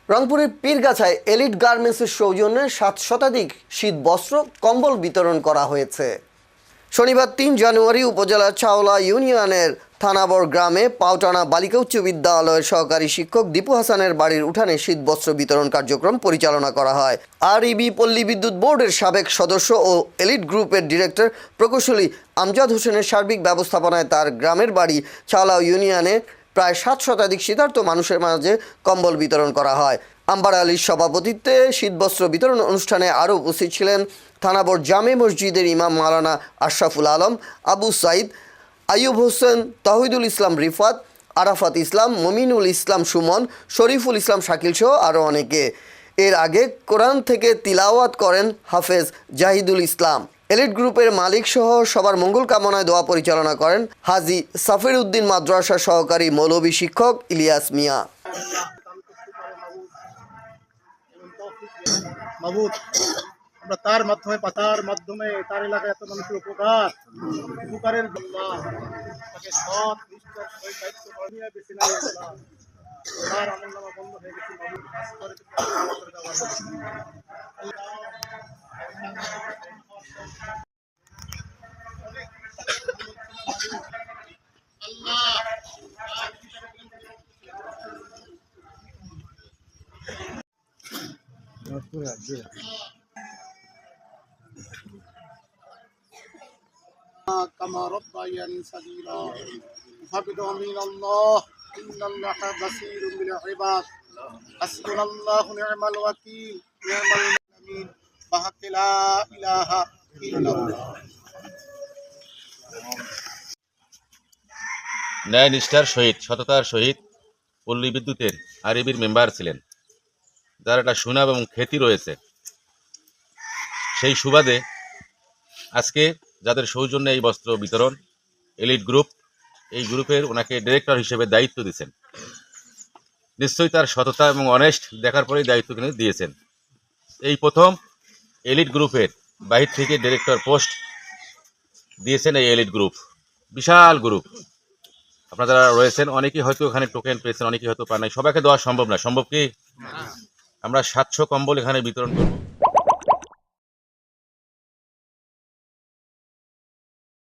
রংপুরের পীরগাছায় এলিট গার্মেন্টসের সৌজন্যে 7 শতাধিক শীত বস্ত্র কম্বল বিতরণ করা হয়েছে। শনিবার 3 জানুয়ারি উপজেলার চাওলা ইউনিয়নের থানাবর গ্রামে পাওটানা বালিকা উচ্চ বিদ্যালয়ের সহকারী শিক্ষক দীপু হাসানের বাড়ির উঠানে শীতবস্ত্র বিতরণ কার্যক্রম পরিচালনা করা হয়। আরইবি পল্লী বিদ্যুৎ বোর্ডের সাবেক সদস্য ও এলিট গ্রুপের ডিরেক্টর প্রকৌশলী আমজাদ হোসেনের সার্বিক ব্যবস্থাপনায় তার গ্রামের বাড়ি চাওলা ইউনিয়নে প্রায় 7 শতাধিক শীতার্ত মানুষের মাঝে কম্বল বিতরণ করা হয়। আম্বার আলীর সভাপতিত্বে শীতবস্ত্র বিতরণ অনুষ্ঠানে আরও উপস্থিত ছিলেন থানাবর জামে মসজিদের ইমাম মাওলানা আশরাফুল আলম, আবু সাইদ, আইয়ুব হোসেন, তহিদুল ইসলাম রিফাত, আরাফাত ইসলাম, মমিনুল ইসলাম সুমন, শরীফুল ইসলাম শাকিল সহ আরও অনেকে। এর আগে কোরআন থেকে তিলাওয়াত করেন হাফেজ জাহিদুল ইসলাম। এলিট গ্রুপের মালিক সহ সবার মঙ্গল কামনায় দোয়া পরিচালনা করেন হাজী সাফির উদ্দিন মাদ্রাসার সহকারী মৌলভী শিক্ষক ইলিয়াস মিয়া। আমরা তার মাধ্যমে তার এলাকায় এত মানুষের উপকারের জন্য তাকে সৎ নিষ্ঠার সহিত দায়িত্ব নিয়ে বেছে নেওয়া তার আমলনামা বন্ধ হয়ে গেছে। كما ربياني صغيرا حفظه من الله إن الله بصير بالعباد حسبنا الله ونعم الوكيل نعم المؤمن بحق لا إله إلا الله। ন্যায় নিষ্ঠার সহিত সততার সহিত পল্লী বিদ্যুতের আরইবির মেম্বার ছিলেন, যার একটা সুনাম এবং খ্যাতি রয়েছে। সেই সুবাদে আজকে যাদের সৌজন্যে এই বস্ত্র বিতরণ, এলিট গ্রুপ, এই গ্রুপের ওনাকে ডিরেক্টর হিসেবে দায়িত্ব দিয়েছেন। নিশ্চয়ই তার সততা এবং অনেস্ট দেখার পরেই দায়িত্ব তিনি দিয়েছেন। এই প্রথম এলিট গ্রুপের বাহির থেকে ডিরেক্টর পোস্ট দিয়েছেন এই এলিট গ্রুপ। বিশাল গ্রুপ, আপনারা যারা রয়েছেন অনেকেই হয়তো এখানে টোকেন পেয়েছেন, অনেকেই হয়তো পান নাই। সবাইকে দেওয়া সম্ভব না। সম্ভব কি? আমরা 700 কম্বল এখানে বিতরণ করব।